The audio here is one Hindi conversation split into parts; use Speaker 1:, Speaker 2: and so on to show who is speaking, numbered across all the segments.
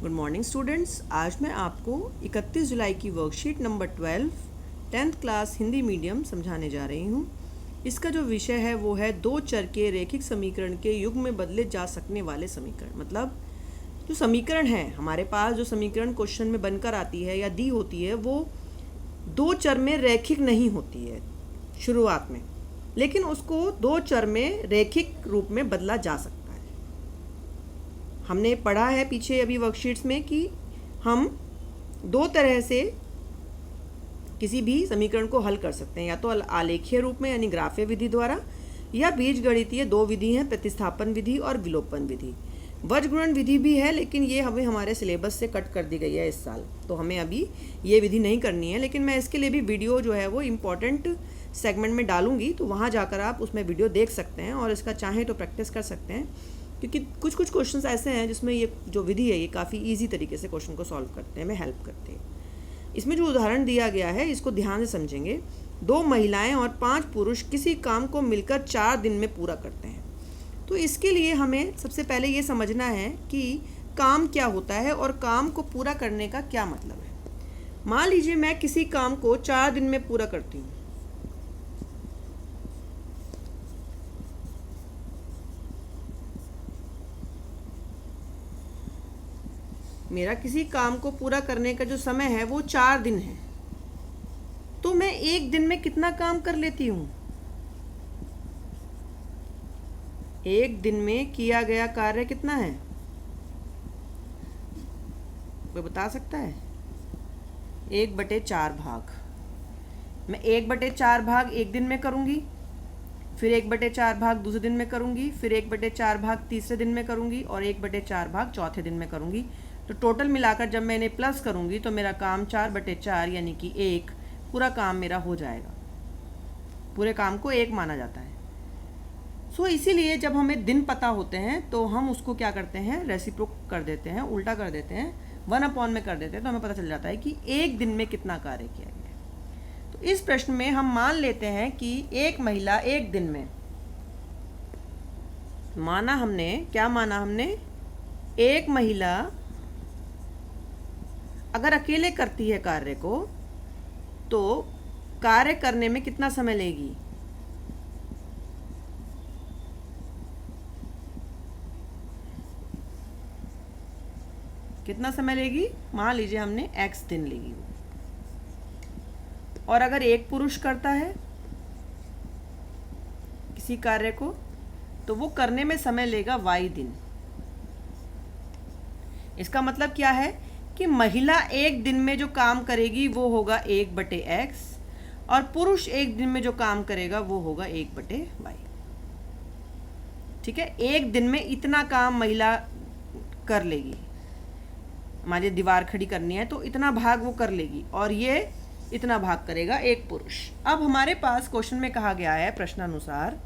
Speaker 1: Good morning students. आज मैं आपको 31 जुलाई की worksheet number 12 10th class Hindi medium समझाने जा रही हूँ। इसका जो विषय है वो है दो चर के रैखिक समीकरण के युग में बदले जा सकने वाले समीकरण। मतलब जो समीकरण है हमारे पास, जो समीकरण क्वेश्चन में बनकर आती है या दी होती है, वो दो चर में रैखिक नहीं होती है शुरुआत में, लेकिन उसको दो चर में रैखिक रूप में बदला जा सकता है। हमने पढ़ा है पीछे अभी वर्कशीट्स में कि हम दो तरह से किसी भी समीकरण को हल कर सकते हैं, या तो आलेखीय रूप में यानी ग्राफीय विधि द्वारा, या बीजगणितीय दो विधि हैं, प्रतिस्थापन विधि और विलोपन विधि। वज्रगुणन विधि भी है, लेकिन ये हमें हमारे सिलेबस से कट कर दी गई है इस साल, तो हमें अभी ये विधि नहीं करनी है। लेकिन मैं इसके लिए भी वीडियो जो है वो इम्पॉर्टेंट सेगमेंट में डालूंगी, तो वहाँ जाकर आप उसमें वीडियो देख सकते हैं और इसका चाहें तो प्रैक्टिस कर सकते हैं, क्योंकि कुछ कुछ क्वेश्चंस ऐसे हैं जिसमें ये जो विधि है ये काफ़ी इजी तरीके से क्वेश्चन को सॉल्व करने में हेल्प करती है। इसमें जो उदाहरण दिया गया है इसको ध्यान से समझेंगे। दो महिलाएं और 5 पुरुष किसी काम को मिलकर 4 दिन में पूरा करते हैं। तो इसके लिए हमें सबसे पहले ये समझना है कि काम क्या होता है और काम को पूरा करने का क्या मतलब है। मान लीजिए मैं किसी काम को 4 दिन में पूरा करती हूँ। मेरा किसी काम को पूरा करने का जो समय है वो 4 दिन है, तो मैं एक दिन में कितना काम कर लेती हूँ? एक दिन में किया गया कार्य कितना है, कोई बता सकता है? 1/4 भाग। मैं 1/4 भाग एक दिन में करूँगी, फिर 1/4 भाग दूसरे दिन में करूँगी, फिर 1/4 भाग तीसरे दिन में करूँगी और 1/4 भाग चौथे दिन में करूँगी। तो टोटल मिलाकर जब मैं इन्हें प्लस करूँगी तो मेरा काम 4/4 यानी कि 1 पूरा काम मेरा हो जाएगा। पूरे काम को 1 माना जाता है। सो इसीलिए जब हमें दिन पता होते हैं तो हम उसको क्या करते हैं, रेसिप्रोक कर देते हैं, उल्टा कर देते हैं, 1/, में कर देते हैं, तो हमें पता चल जाता है कि एक दिन में कितना कार्य किया गया है। तो इस प्रश्न में हम मान लेते हैं कि एक महिला एक दिन में, माना हमने, क्या माना हमने, एक महिला अगर अकेले करती है कार्य को तो कार्य करने में कितना समय लेगी? कितना समय लेगी? मान लीजिए हमने x दिन लेगी। और अगर एक पुरुष करता है किसी कार्य को तो वो करने में समय लेगा y दिन। इसका मतलब क्या है कि महिला एक दिन में जो काम करेगी वो होगा 1/x, और पुरुष एक दिन में जो काम करेगा वो होगा 1/y। ठीक है, एक दिन में इतना काम महिला कर लेगी। हमारी दीवार खड़ी करनी है तो इतना भाग वो कर लेगी, और ये इतना भाग करेगा एक पुरुष। अब हमारे पास क्वेश्चन में कहा गया है, प्रश्नानुसार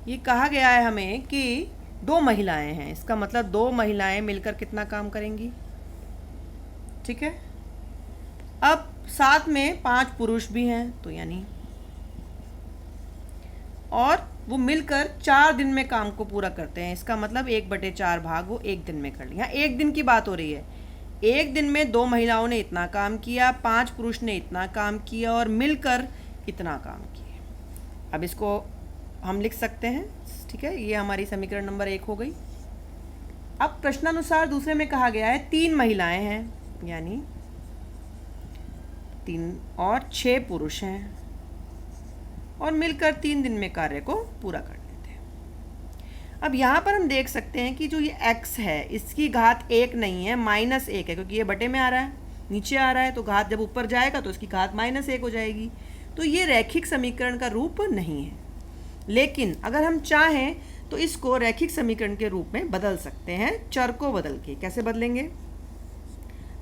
Speaker 1: ये कहा गया है हमें कि 2 महिलाएं हैं। इसका मतलब 2 महिलाएं मिलकर कितना काम करेंगी। ठीक है, अब साथ में 5 पुरुष भी हैं, तो यानी, और वो मिलकर 4 दिन में काम को पूरा करते हैं। इसका मतलब 1/4 भाग वो एक दिन में कर लिया। एक दिन की बात हो रही है। एक दिन में 2 महिलाओं ने इतना काम किया, 5 पुरुष ने इतना काम किया और मिलकर इतना काम किया। अब इसको हम लिख सकते हैं। ठीक है, ये हमारी समीकरण नंबर 1 हो गई। अब प्रश्नानुसार दूसरे में कहा गया है 3 महिलाएं हैं, यानी 3 और 6 पुरुष हैं, और मिलकर 3 दिन में कार्य को पूरा कर लेते हैं। अब यहाँ पर हम देख सकते हैं कि जो ये x है इसकी घात 1 नहीं है, -1 है, क्योंकि ये बटे में आ रहा है, नीचे आ रहा है, तो घात जब ऊपर जाएगा तो इसकी घात -1 हो जाएगी। तो ये रैखिक समीकरण का रूप नहीं है। लेकिन अगर हम चाहें तो इसको रैखिक समीकरण के रूप में बदल सकते हैं, चर को बदल के। कैसे बदलेंगे?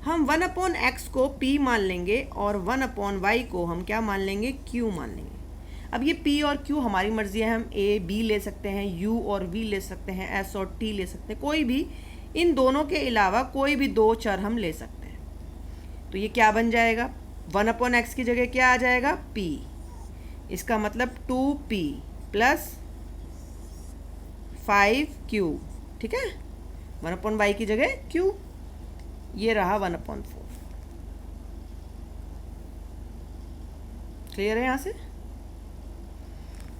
Speaker 1: हम 1/x को p मान लेंगे और 1/y को हम क्या मान लेंगे, q मान लेंगे। अब ये p और q हमारी मर्जी है, हम a b ले सकते हैं, u और v ले सकते हैं, s और t ले सकते हैं, कोई भी, इन दोनों के अलावा कोई भी 2 चर हम ले सकते हैं। तो ये क्या बन जाएगा, 1/x की जगह क्या आ जाएगा, p। इसका मतलब 2p प्लस 5q ठीक है, 1/y की जगह q, ये रहा 1/4। क्लियर है यहाँ से?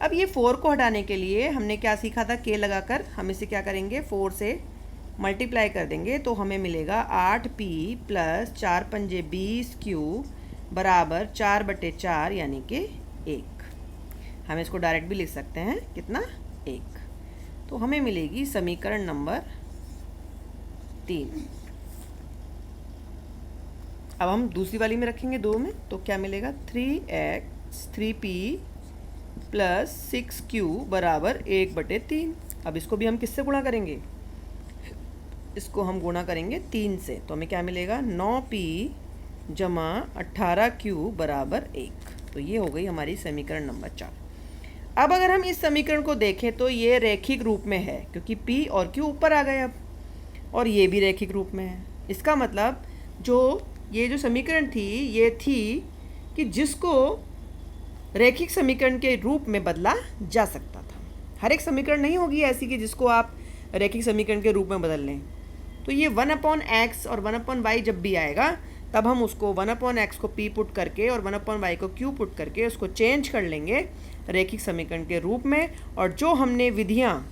Speaker 1: अब ये 4 को हटाने के लिए हमने क्या सीखा था, k लगाकर हम इसे क्या करेंगे, 4 से मल्टीप्लाई कर देंगे तो हमें मिलेगा 8p प्लस 4 पंजे 20q बराबर 4/4 यानी कि 1। हम इसको डायरेक्ट भी लिख सकते हैं, कितना, 1। तो हमें मिलेगी समीकरण नंबर 3। अब हम दूसरी वाली में रखेंगे 2 में, तो क्या मिलेगा, 3p प्लस 6q बराबर 1/3। अब इसको भी हम किससे गुणा करेंगे, इसको हम गुणा करेंगे 3 से, तो हमें क्या मिलेगा, 9p जमा 18q बराबर 1। तो ये हो गई हमारी समीकरण नंबर 4। अब अगर हम इस समीकरण को देखें तो ये रैखिक रूप में है, क्योंकि p और q ऊपर आ गए अब, और ये भी रैखिक रूप में है। इसका मतलब ये जो समीकरण थी ये थी कि जिसको रैखिक समीकरण के रूप में बदला जा सकता था। हर एक समीकरण नहीं होगी ऐसी कि जिसको आप रैखिक समीकरण के रूप में बदल लें। तो ये 1/x और 1/y जब भी आएगा तब हम उसको 1/x को p पुट करके और 1/y को q पुट करके उसको चेंज कर लेंगे रैखिक समीकरण के रूप में, और जो हमने विधियाँ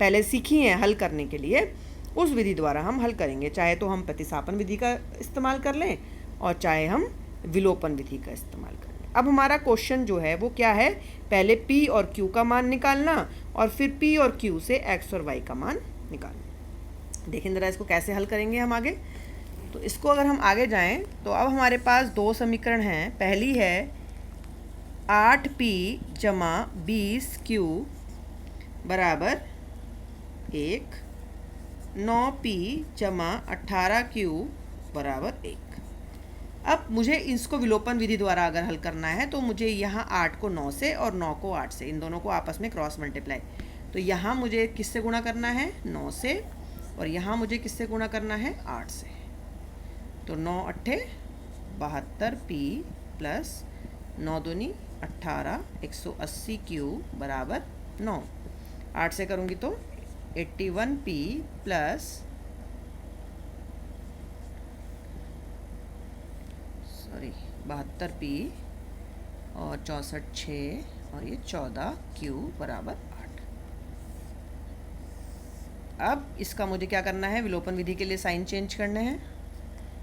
Speaker 1: पहले सीखी हैं हल करने के लिए उस विधि द्वारा हम हल करेंगे। चाहे तो हम प्रतिस्थापन विधि का इस्तेमाल कर लें और चाहे हम विलोपन विधि का इस्तेमाल कर लें। अब हमारा क्वेश्चन जो है वो क्या है, पहले p और q का मान निकालना और फिर p और q से x और y का मान निकालना। देखें ज़रा इसको कैसे हल करेंगे हम आगे। तो इसको अगर हम आगे जाएं तो अब हमारे पास 2 समीकरण हैं। पहली है 8p जमा 20q बराबर 1, 9p जमा 18q बराबर 1। अब मुझे इसको विलोपन विधि द्वारा अगर हल करना है तो मुझे यहाँ 8 को 9 से और 9 को 8 से, इन दोनों को आपस में क्रॉस मल्टीप्लाई, तो यहाँ मुझे किससे गुणा करना है, 9 से, और यहाँ मुझे किससे गुणा करना है, 8 से। तो 9 8 72p प्लस 9 दूनी 18 180q बराबर 9। 8 से करूँगी तो 81p प्लस 72p और 64 6 और ये 14q बराबर 8। अब इसका मुझे क्या करना है, विलोपन विधि के लिए साइन चेंज करने हैं,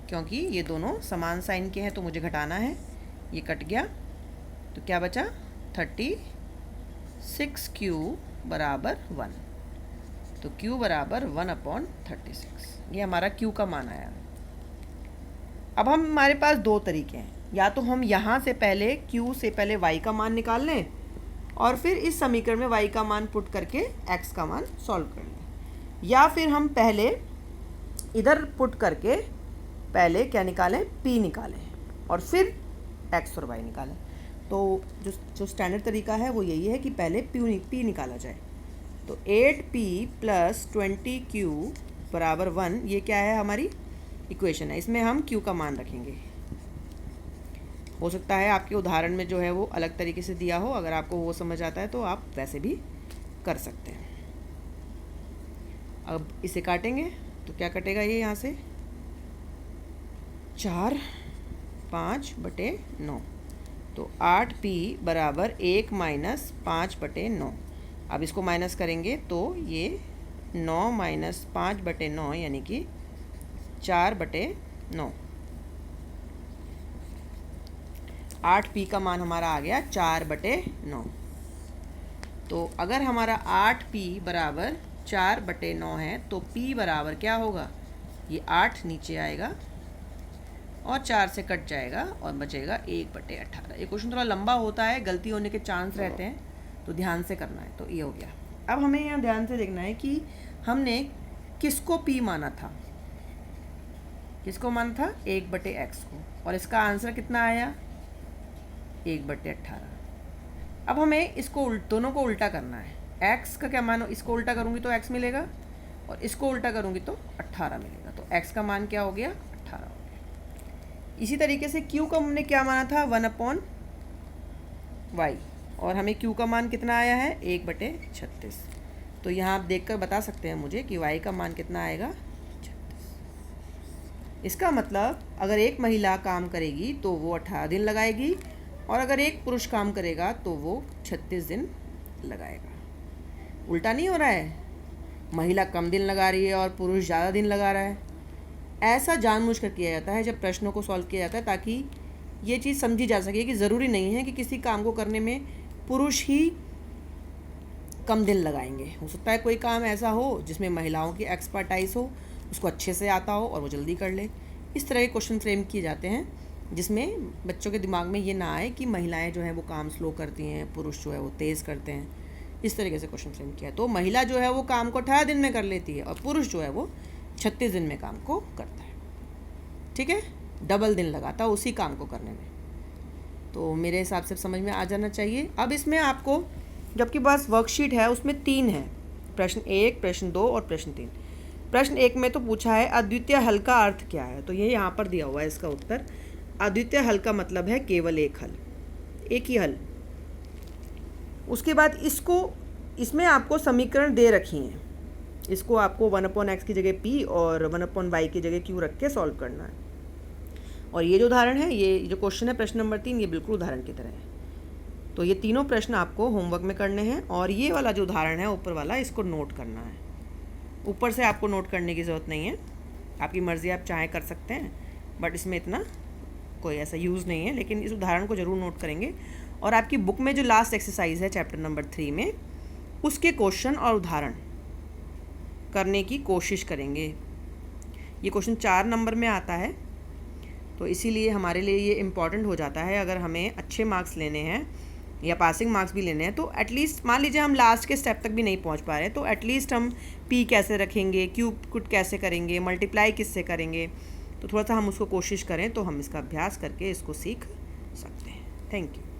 Speaker 1: क्योंकि ये दोनों समान साइन के हैं तो मुझे घटाना है। ये कट गया तो क्या बचा, 36q बराबर 1। तो q बराबर 1/36, ये हमारा q का मान आया। अब हमारे पास 2 तरीके हैं, या तो हम यहाँ से पहले q से पहले y का मान निकाल लें और फिर इस समीकरण में y का मान पुट करके x का मान सॉल्व कर लें, या फिर हम पहले इधर पुट करके पहले क्या निकालें, p निकालें और फिर x और y निकालें। तो जो स्टैंडर्ड तरीका है वो यही है कि पहले p निकाला जाए। तो 8p प्लस 20q बराबर 1, ये क्या है, हमारी इक्वेशन है। इसमें हम q का मान रखेंगे। हो सकता है आपके उदाहरण में जो है वो अलग तरीके से दिया हो, अगर आपको वो समझ आता है तो आप वैसे भी कर सकते हैं। अब इसे काटेंगे तो क्या कटेगा, ये यहाँ से 4 5/9, तो 8p बराबर 1 माइनस 5/9। अब इसको माइनस करेंगे तो ये 9 माइनस 5/9 यानी कि 4/9। 8p का मान हमारा आ गया 4/9। तो अगर हमारा 8p बराबर 4/9 है तो p बराबर क्या होगा, ये 8 नीचे आएगा और 4 से कट जाएगा और बचेगा 1/18। ये क्वेश्चन थोड़ा लंबा होता है, गलती होने के चांस रहते हैं, तो ध्यान से करना है। तो ये हो गया। अब हमें यहाँ ध्यान से देखना है कि हमने किसको p माना था, किसको माना था, 1/x को, और इसका आंसर कितना आया, 1/18। अब हमें इसको दोनों को उल्टा करना है। x का क्या मानो, इसको उल्टा करूँगी तो x मिलेगा और इसको उल्टा करूँगी तो 18 मिलेगा। तो x का मान क्या हो गया, 18 हो गया। इसी तरीके से q का हमने क्या माना था, 1/y, और हमें q का मान कितना आया है, 1/36। तो यहाँ आप देखकर बता सकते हैं मुझे कि y का मान कितना आएगा 36। इसका मतलब अगर एक महिला काम करेगी तो वो 18 दिन लगाएगी और अगर एक पुरुष काम करेगा तो वो 36 दिन लगाएगा। उल्टा नहीं हो रहा है, महिला कम दिन लगा रही है और पुरुष ज़्यादा दिन लगा रहा है। ऐसा जानबूझकर किया जाता है जब प्रश्नों को सॉल्व किया जाता है, ताकि ये चीज़ समझी जा सके कि ज़रूरी नहीं है कि किसी काम को करने में पुरुष ही कम दिन लगाएंगे। हो सकता है कोई काम ऐसा हो जिसमें महिलाओं की एक्सपर्टाइज हो, उसको अच्छे से आता हो और वो जल्दी कर ले। इस तरह के क्वेश्चन फ्रेम किए जाते हैं जिसमें बच्चों के दिमाग में ये ना आए कि महिलाएं जो है वो काम स्लो करती हैं, पुरुष जो है वो तेज़ करते हैं। इस तरीके से क्वेश्चन फ्रेम किया। तो महिला जो है वो काम को 18 दिन में कर लेती है और पुरुष जो है वो 36 दिन में काम को करता है। ठीक है, डबल दिन लगाता है उसी काम को करने में। तो मेरे हिसाब से समझ में आ जाना चाहिए। अब इसमें आपको, जबकि बस वर्कशीट है उसमें 3 है, प्रश्न 1, प्रश्न 2 और प्रश्न 3। प्रश्न 1 में तो पूछा है अद्वितीय हल का अर्थ क्या है, तो ये यहाँ पर दिया हुआ है इसका उत्तर। अद्वितीय हल का मतलब है केवल एक हल, एक ही हल। उसके बाद इसमें आपको समीकरण दे रखी हैं, इसको आपको 1/x की जगह p और 1/y की जगह q रख के सॉल्व करना है। और ये जो उदाहरण है, ये जो क्वेश्चन है प्रश्न नंबर 3, ये बिल्कुल उदाहरण की तरह है। तो ये तीनों प्रश्न आपको होमवर्क में करने हैं और ये वाला जो उदाहरण है ऊपर वाला, इसको नोट करना है। ऊपर से आपको नोट करने की ज़रूरत नहीं है, आपकी मर्ज़ी, आप चाहें कर सकते हैं, बट इसमें इतना कोई ऐसा यूज़ नहीं है। लेकिन इस उदाहरण को ज़रूर नोट करेंगे और आपकी बुक में जो लास्ट एक्सरसाइज है चैप्टर नंबर 3 में, उसके क्वेश्चन और उदाहरण करने की कोशिश करेंगे। ये क्वेश्चन 4 नंबर में आता है, तो इसीलिए हमारे लिए ये इम्पॉर्टेंट हो जाता है। अगर हमें अच्छे मार्क्स लेने हैं या पासिंग मार्क्स भी लेने हैं, तो एटलीस्ट मान लीजिए हम लास्ट के स्टेप तक भी नहीं पहुंच पा रहे, तो एटलीस्ट हम p कैसे रखेंगे, q कुट कैसे करेंगे, मल्टीप्लाई किससे करेंगे, तो थोड़ा सा हम उसको कोशिश करें तो हम इसका अभ्यास करके इसको सीख सकते हैं। Thank you.